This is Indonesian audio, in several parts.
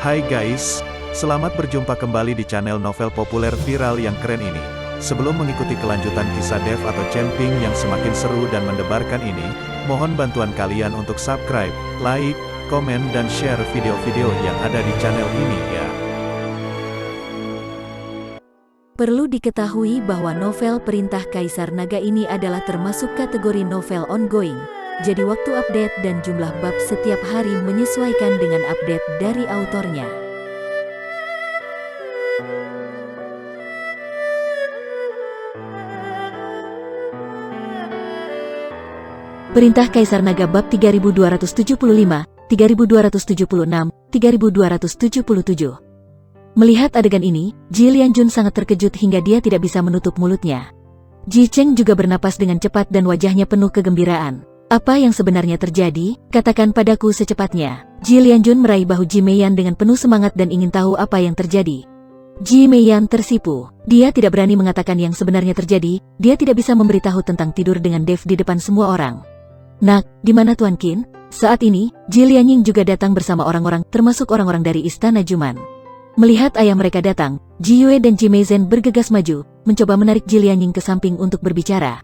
Hai guys, selamat berjumpa kembali di channel novel populer viral yang keren ini. Sebelum mengikuti kelanjutan kisah Dev atau Camping yang semakin seru dan mendebarkan ini, mohon bantuan kalian untuk subscribe, like, komen dan share video-video yang ada di channel ini ya. Perlu diketahui bahwa novel Perintah Kaisar Naga ini adalah termasuk kategori novel ongoing. Jadi waktu update dan jumlah bab setiap hari menyesuaikan dengan update dari autornya. Perintah Kaisar Naga bab 3275, 3276, 3277. Melihat adegan ini, Ji Lianjun sangat terkejut hingga dia tidak bisa menutup mulutnya. Ji Cheng juga bernapas dengan cepat dan wajahnya penuh kegembiraan. Apa yang sebenarnya terjadi? Katakan padaku secepatnya. Ji Lianjun meraih bahu Ji Meiyan dengan penuh semangat dan ingin tahu apa yang terjadi. Ji Meiyan tersipu. Dia tidak berani mengatakan yang sebenarnya terjadi. Dia tidak bisa memberitahu tentang tidur dengan Dev di depan semua orang. Nak, di mana Tuan Qin? Saat ini, Ji Lianying juga datang bersama orang-orang, termasuk orang-orang dari Istana Juman. Melihat ayah mereka datang, Ji Yue dan Ji Meizhen bergegas maju, mencoba menarik Ji Lianying ke samping untuk berbicara.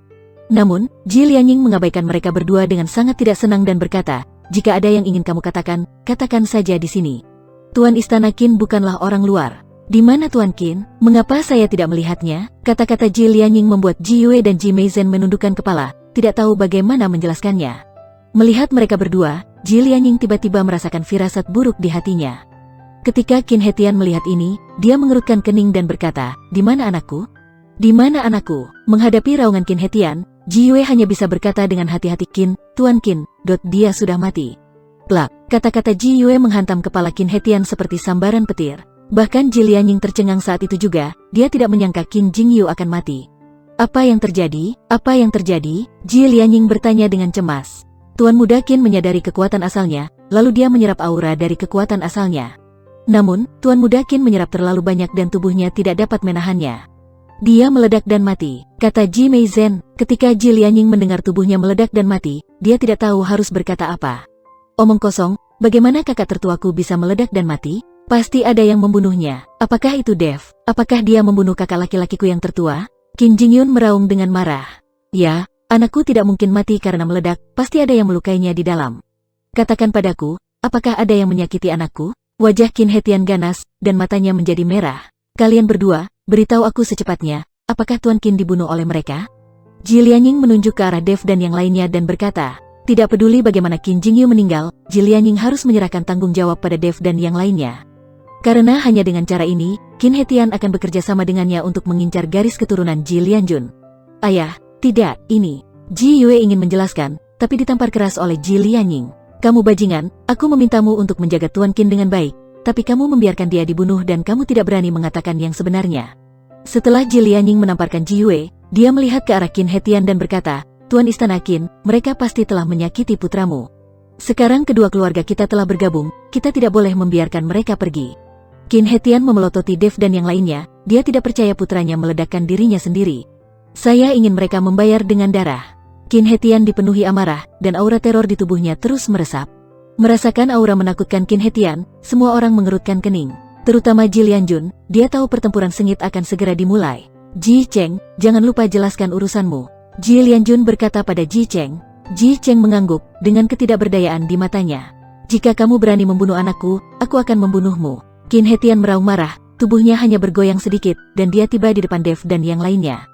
Namun, Ji Lianying mengabaikan mereka berdua dengan sangat tidak senang dan berkata, "Jika ada yang ingin kamu katakan, katakan saja di sini. Tuan Istana Qin bukanlah orang luar." "Di mana Tuan Qin? Mengapa saya tidak melihatnya?" Kata-kata Ji Lianying membuat Ji Yue dan Ji Meizhen menundukkan kepala, tidak tahu bagaimana menjelaskannya. Melihat mereka berdua, Ji Lianying tiba-tiba merasakan firasat buruk di hatinya. Ketika Qin He Tian melihat ini, dia mengerutkan kening dan berkata, "Di mana anakku? Di mana anakku?" Menghadapi raungan Qin He Tian, Ji Yue hanya bisa berkata dengan hati-hati, Tuan Qin, dia sudah mati." Plak, kata-kata Ji Yue menghantam kepala Qin He Tian seperti sambaran petir. Bahkan Ji Lianying tercengang saat itu juga, dia tidak menyangka Qin Jingyu akan mati. "Apa yang terjadi? Apa yang terjadi?" Ji Lianying bertanya dengan cemas. Tuan muda Qin menyadari kekuatan asalnya, lalu dia menyerap aura dari kekuatan asalnya. Namun, Tuan muda Qin menyerap terlalu banyak dan tubuhnya tidak dapat menahannya. "Dia meledak dan mati," kata Ji Meizhen. Ketika Ji Lianying mendengar tubuhnya meledak dan mati, dia tidak tahu harus berkata apa. "Omong kosong, bagaimana kakak tertuaku bisa meledak dan mati? Pasti ada yang membunuhnya. Apakah itu Dev? Apakah dia membunuh kakak laki-lakiku yang tertua?" Qin Jingyun meraung dengan marah. "Ya, anakku tidak mungkin mati karena meledak, pasti ada yang melukainya di dalam. Katakan padaku, apakah ada yang menyakiti anakku?" Wajah Qin He Tian ganas, dan matanya menjadi merah. "Kalian berdua, beritahu aku secepatnya, apakah Tuan Qin dibunuh oleh mereka?" Ji Lianying menunjuk ke arah Dev dan yang lainnya dan berkata, "Tidak peduli bagaimana Qin Jingyu meninggal, Ji Lianying harus menyerahkan tanggung jawab pada Dev dan yang lainnya. Karena hanya dengan cara ini, Qin He Tian akan bekerja sama dengannya untuk mengincar garis keturunan Ji Lianjun." "Ayah, tidak, ini." Ji Yue ingin menjelaskan, tapi ditampar keras oleh Ji Lianying. "Kamu bajingan, aku memintamu untuk menjaga Tuan Qin dengan baik, tapi kamu membiarkan dia dibunuh dan kamu tidak berani mengatakan yang sebenarnya." Setelah Ji Lianying menamparkan Ji Yue, dia melihat ke arah Qin He Tian dan berkata, "Tuan Istana Qin, mereka pasti telah menyakiti putramu. Sekarang kedua keluarga kita telah bergabung, kita tidak boleh membiarkan mereka pergi." Qin He Tian memelototi Dev dan yang lainnya, dia tidak percaya putranya meledakkan dirinya sendiri. "Saya ingin mereka membayar dengan darah." Qin He Tian dipenuhi amarah, dan aura teror di tubuhnya terus meresap. Merasakan aura menakutkan Qin He Tian, semua orang mengerutkan kening. Terutama Ji Lianjun, dia tahu pertempuran sengit akan segera dimulai. "Ji Cheng, jangan lupa jelaskan urusanmu." Ji Lianjun berkata pada Ji Cheng. Ji Cheng mengangguk, dengan ketidakberdayaan di matanya. "Jika kamu berani membunuh anakku, aku akan membunuhmu." Qin He Tian meraung marah, tubuhnya hanya bergoyang sedikit, dan dia tiba di depan Dev dan yang lainnya.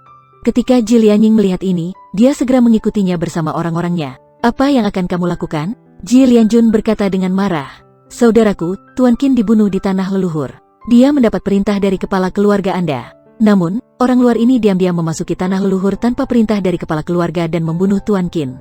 Ketika Ji Lianying melihat ini, dia segera mengikutinya bersama orang-orangnya. "Apa yang akan kamu lakukan?" Ji Lianjun berkata dengan marah. "Saudaraku, Tuan Qin dibunuh di tanah leluhur. Dia mendapat perintah dari kepala keluarga Anda. Namun, orang luar ini diam-diam memasuki tanah leluhur tanpa perintah dari kepala keluarga dan membunuh Tuan Qin.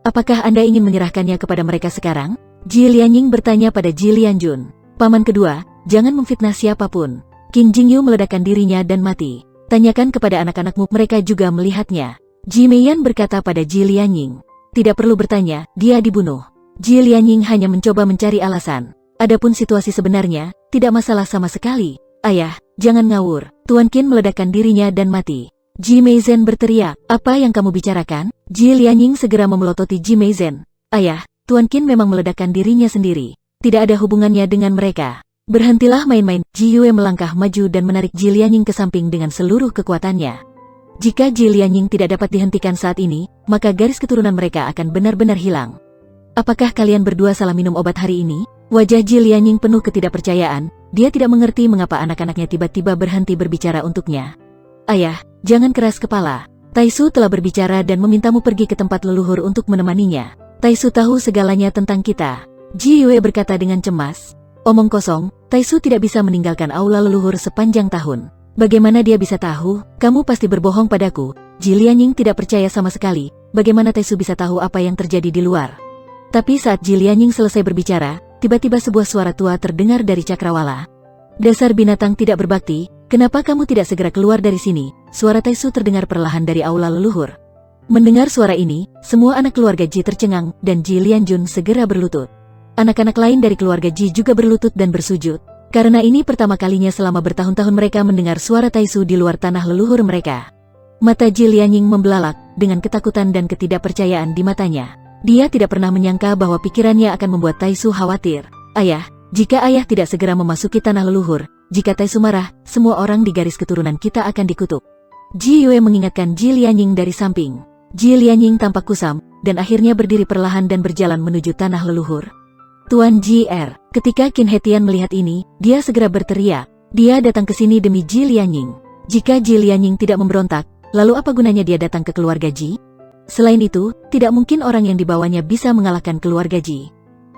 Apakah Anda ingin menyerahkannya kepada mereka sekarang?" Ji Lianying bertanya pada Ji Lianjun. "Paman kedua, jangan memfitnah siapapun. Qin Jingyu meledakkan dirinya dan mati. Tanyakan kepada anak-anakmu, mereka juga melihatnya." Ji Meiyan berkata pada Ji Lianying. "Tidak perlu bertanya, dia dibunuh." Ji Lianying hanya mencoba mencari alasan. Adapun situasi sebenarnya, tidak masalah sama sekali. "Ayah, jangan ngawur. Tuan Qin meledakkan dirinya dan mati." Ji Meizhen berteriak, "Apa yang kamu bicarakan?" Ji Lianying segera memelototi Ji Meizhen. "Ayah, Tuan Qin memang meledakkan dirinya sendiri. Tidak ada hubungannya dengan mereka." Berhentilah main-main. Ji Yue melangkah maju dan menarik Ji Lianying ke samping dengan seluruh kekuatannya. Jika Ji Lianying tidak dapat dihentikan saat ini, maka garis keturunan mereka akan benar-benar hilang. Apakah kalian berdua salah minum obat hari ini? Wajah Ji Lianying penuh ketidakpercayaan. Dia tidak mengerti mengapa anak-anaknya tiba-tiba berhenti berbicara untuknya. Ayah, jangan keras kepala. Taisu telah berbicara dan memintamu pergi ke tempat leluhur untuk menemaninya. Taisu tahu segalanya tentang kita. Ji Yue berkata dengan cemas. Omong kosong, Taisu tidak bisa meninggalkan aula leluhur sepanjang tahun. Bagaimana dia bisa tahu? Kamu pasti berbohong padaku. Ji Lianying tidak percaya sama sekali. Bagaimana Taisu bisa tahu apa yang terjadi di luar? Tapi saat Ji Lianying selesai berbicara, tiba-tiba sebuah suara tua terdengar dari cakrawala. Dasar binatang tidak berbakti, kenapa kamu tidak segera keluar dari sini? Suara Taisu terdengar perlahan dari aula leluhur. Mendengar suara ini, semua anak keluarga Ji tercengang dan Ji Lianjun segera berlutut. Anak-anak lain dari keluarga Ji juga berlutut dan bersujud. Karena ini pertama kalinya selama bertahun-tahun mereka mendengar suara Taisu di luar tanah leluhur mereka. Mata Ji Lianying membelalak dengan ketakutan dan ketidakpercayaan di matanya. Dia tidak pernah menyangka bahwa pikirannya akan membuat Taisu khawatir. Ayah, jika ayah tidak segera memasuki tanah leluhur, jika Taisu marah, semua orang di garis keturunan kita akan dikutuk. Ji Yue mengingatkan Ji Lianying dari samping. Ji Lianying tampak kusam, dan akhirnya berdiri perlahan dan berjalan menuju tanah leluhur. Tuan Ji-er, ketika Qin He Tian melihat ini, dia segera berteriak. Dia datang ke sini demi Ji Lianying. Jika Ji Lianying tidak memberontak, lalu apa gunanya dia datang ke keluarga Ji? Selain itu, tidak mungkin orang yang dibawanya bisa mengalahkan keluarga Ji.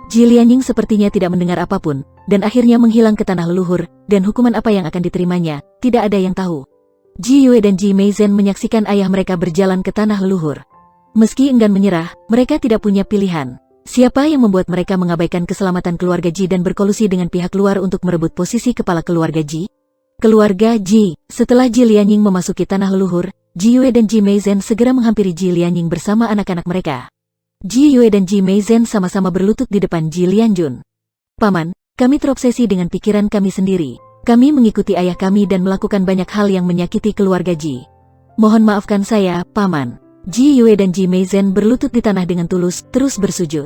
Ji Lianying sepertinya tidak mendengar apapun, dan akhirnya menghilang ke tanah leluhur, dan hukuman apa yang akan diterimanya, tidak ada yang tahu. Ji Yue dan Ji Meizhen menyaksikan ayah mereka berjalan ke tanah leluhur. Meski enggan menyerah, mereka tidak punya pilihan. Siapa yang membuat mereka mengabaikan keselamatan keluarga Ji dan berkolusi dengan pihak luar untuk merebut posisi kepala keluarga Ji? Keluarga Ji. Setelah Ji Lianying memasuki tanah leluhur, Ji Yue dan Ji Meizhen segera menghampiri Ji Lianying bersama anak-anak mereka. Ji Yue dan Ji Meizhen sama-sama berlutut di depan Ji Lianjun. Paman, kami terobsesi dengan pikiran kami sendiri. Kami mengikuti ayah kami dan melakukan banyak hal yang menyakiti keluarga Ji. Mohon maafkan saya, Paman. Ji Yue dan Ji Meizhen berlutut di tanah dengan tulus, terus bersujud.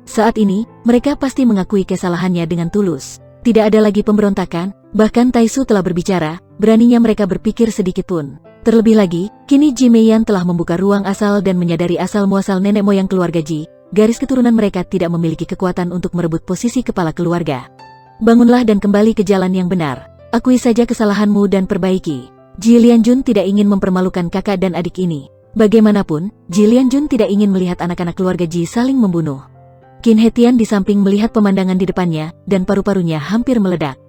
Saat ini, mereka pasti mengakui kesalahannya dengan tulus. Tidak ada lagi pemberontakan, bahkan Taisu telah berbicara, beraninya mereka berpikir sedikit pun. Terlebih lagi, kini Ji Meiyan telah membuka ruang asal dan menyadari asal-muasal nenek moyang keluarga Ji. Garis keturunan mereka tidak memiliki kekuatan untuk merebut posisi kepala keluarga. Bangunlah dan kembali ke jalan yang benar. Akui saja kesalahanmu dan perbaiki. Ji Lianjun tidak ingin mempermalukan kakak dan adik ini. Bagaimanapun, Ji Lianjun tidak ingin melihat anak-anak keluarga Ji saling membunuh. Qin He Tian di samping melihat pemandangan di depannya, dan paru-parunya hampir meledak.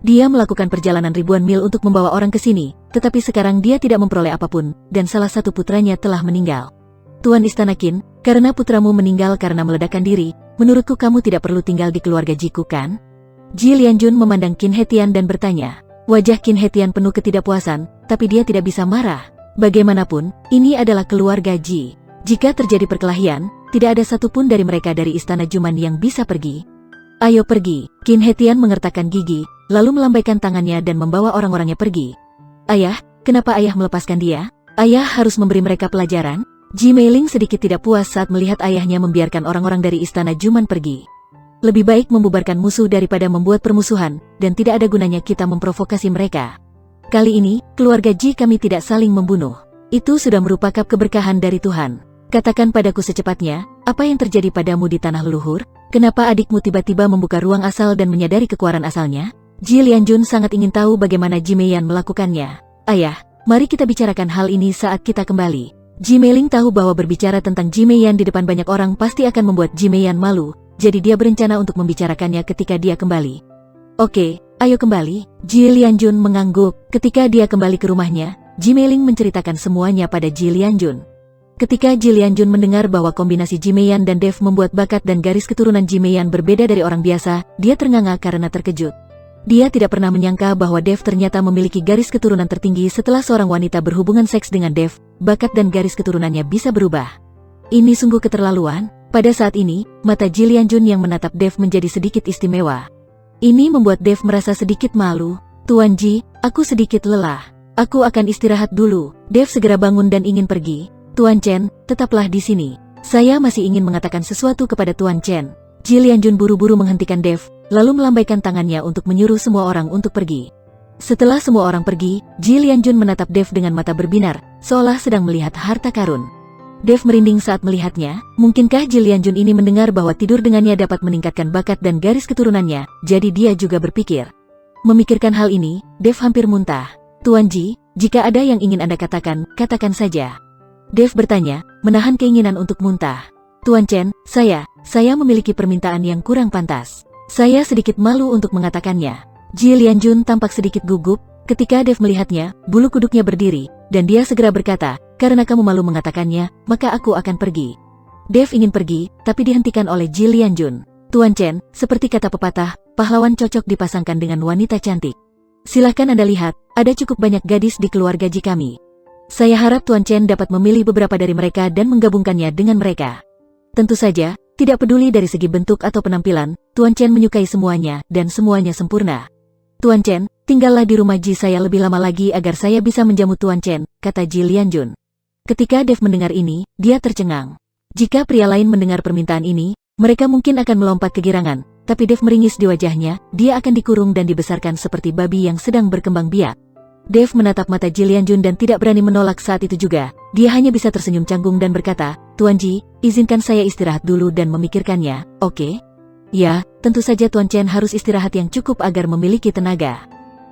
Dia melakukan perjalanan ribuan mil untuk membawa orang ke sini, tetapi sekarang dia tidak memperoleh apapun, dan salah satu putranya telah meninggal. Tuan Istana Qin, karena putramu meninggal karena meledakkan diri, menurutku kamu tidak perlu tinggal di keluarga Ji-ku kan? Ji Lianjun memandang Qin He Tian dan bertanya. Wajah Qin He Tian penuh ketidakpuasan, tapi dia tidak bisa marah. Bagaimanapun, ini adalah keluarga Ji. Jika terjadi perkelahian, tidak ada satupun dari mereka dari Istana Juman yang bisa pergi. Ayo pergi. Qin He Tian mengertakkan gigi, lalu melambaikan tangannya dan membawa orang-orangnya pergi. Ayah, kenapa ayah melepaskan dia? Ayah harus memberi mereka pelajaran? Ji Meiling sedikit tidak puas saat melihat ayahnya membiarkan orang-orang dari Istana Juman pergi. Lebih baik membubarkan musuh daripada membuat permusuhan, dan tidak ada gunanya kita memprovokasi mereka. Kali ini, keluarga Ji kami tidak saling membunuh. Itu sudah merupakan keberkahan dari Tuhan. Katakan padaku secepatnya, apa yang terjadi padamu di tanah leluhur? Kenapa adikmu tiba-tiba membuka ruang asal dan menyadari kekuatan asalnya? Ji Lianjun sangat ingin tahu bagaimana Ji Meiyan melakukannya. Ayah, mari kita bicarakan hal ini saat kita kembali. Ji Meiling tahu bahwa berbicara tentang Ji Meiyan di depan banyak orang pasti akan membuat Ji Meiyan malu, jadi dia berencana untuk membicarakannya ketika dia kembali. Oke. Ayo kembali. Ji Lianjun mengangguk. Ketika dia kembali ke rumahnya, Ji Meiling menceritakan semuanya pada Ji Lianjun. Ketika Ji Lianjun mendengar bahwa kombinasi Ji Meiyan dan Dev membuat bakat dan garis keturunan Ji Meiyan berbeda dari orang biasa, dia ternganga karena terkejut. Dia tidak pernah menyangka bahwa Dev ternyata memiliki garis keturunan tertinggi setelah seorang wanita berhubungan seks dengan Dev, bakat dan garis keturunannya bisa berubah. Ini sungguh keterlaluan. Pada saat ini, mata Ji Lianjun yang menatap Dev menjadi sedikit istimewa. Ini membuat Dev merasa sedikit malu. Tuan Ji, aku sedikit lelah. Aku akan istirahat dulu. Dev segera bangun dan ingin pergi. Tuan Chen, tetaplah di sini. Saya masih ingin mengatakan sesuatu kepada Tuan Chen. Ji Lianjun buru-buru menghentikan Dev, lalu melambaikan tangannya untuk menyuruh semua orang untuk pergi. Setelah semua orang pergi, Ji Lianjun menatap Dev dengan mata berbinar, seolah sedang melihat harta karun. Dev merinding saat melihatnya. Mungkinkah Ji Lianjun ini mendengar bahwa tidur dengannya dapat meningkatkan bakat dan garis keturunannya, jadi dia juga berpikir. Memikirkan hal ini, Dev hampir muntah. Tuan Ji, jika ada yang ingin Anda katakan, katakan saja. Dev bertanya, menahan keinginan untuk muntah. Tuan Chen, saya memiliki permintaan yang kurang pantas. Saya sedikit malu untuk mengatakannya. Ji Lianjun tampak sedikit gugup. Ketika Dev melihatnya, bulu kuduknya berdiri, dan dia segera berkata, karena kamu malu mengatakannya, maka aku akan pergi. Dev ingin pergi, tapi dihentikan oleh Ji Lianjun. Tuan Chen, seperti kata pepatah, pahlawan cocok dipasangkan dengan wanita cantik. Silahkan Anda lihat, ada cukup banyak gadis di keluarga Ji kami. Saya harap Tuan Chen dapat memilih beberapa dari mereka dan menggabungkannya dengan mereka. Tentu saja, tidak peduli dari segi bentuk atau penampilan, Tuan Chen menyukai semuanya, dan semuanya sempurna. Tuan Chen, tinggallah di rumah Ji saya lebih lama lagi agar saya bisa menjamu Tuan Chen, kata Ji Lianjun. Ketika Dev mendengar ini, dia tercengang. Jika pria lain mendengar permintaan ini, mereka mungkin akan melompat kegirangan, tapi Dev meringis di wajahnya, dia akan dikurung dan dibesarkan seperti babi yang sedang berkembang biak. Dev menatap mata Ji Lianjun dan tidak berani menolak saat itu juga, dia hanya bisa tersenyum canggung dan berkata, Tuan Ji, izinkan saya istirahat dulu dan memikirkannya, oke? Ya, tentu saja Tuan Chen harus istirahat yang cukup agar memiliki tenaga.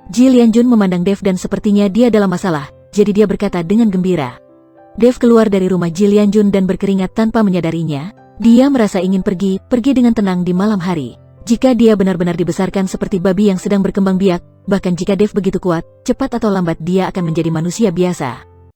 Ji Lianjun memandang Dev dan sepertinya dia dalam masalah, jadi dia berkata dengan gembira. Dev keluar dari rumah Ji Lianjun dan berkeringat tanpa menyadarinya. Dia merasa ingin pergi dengan tenang di malam hari. Jika dia benar-benar dibesarkan seperti babi yang sedang berkembang biak, bahkan jika Dev begitu kuat, cepat atau lambat dia akan menjadi manusia biasa.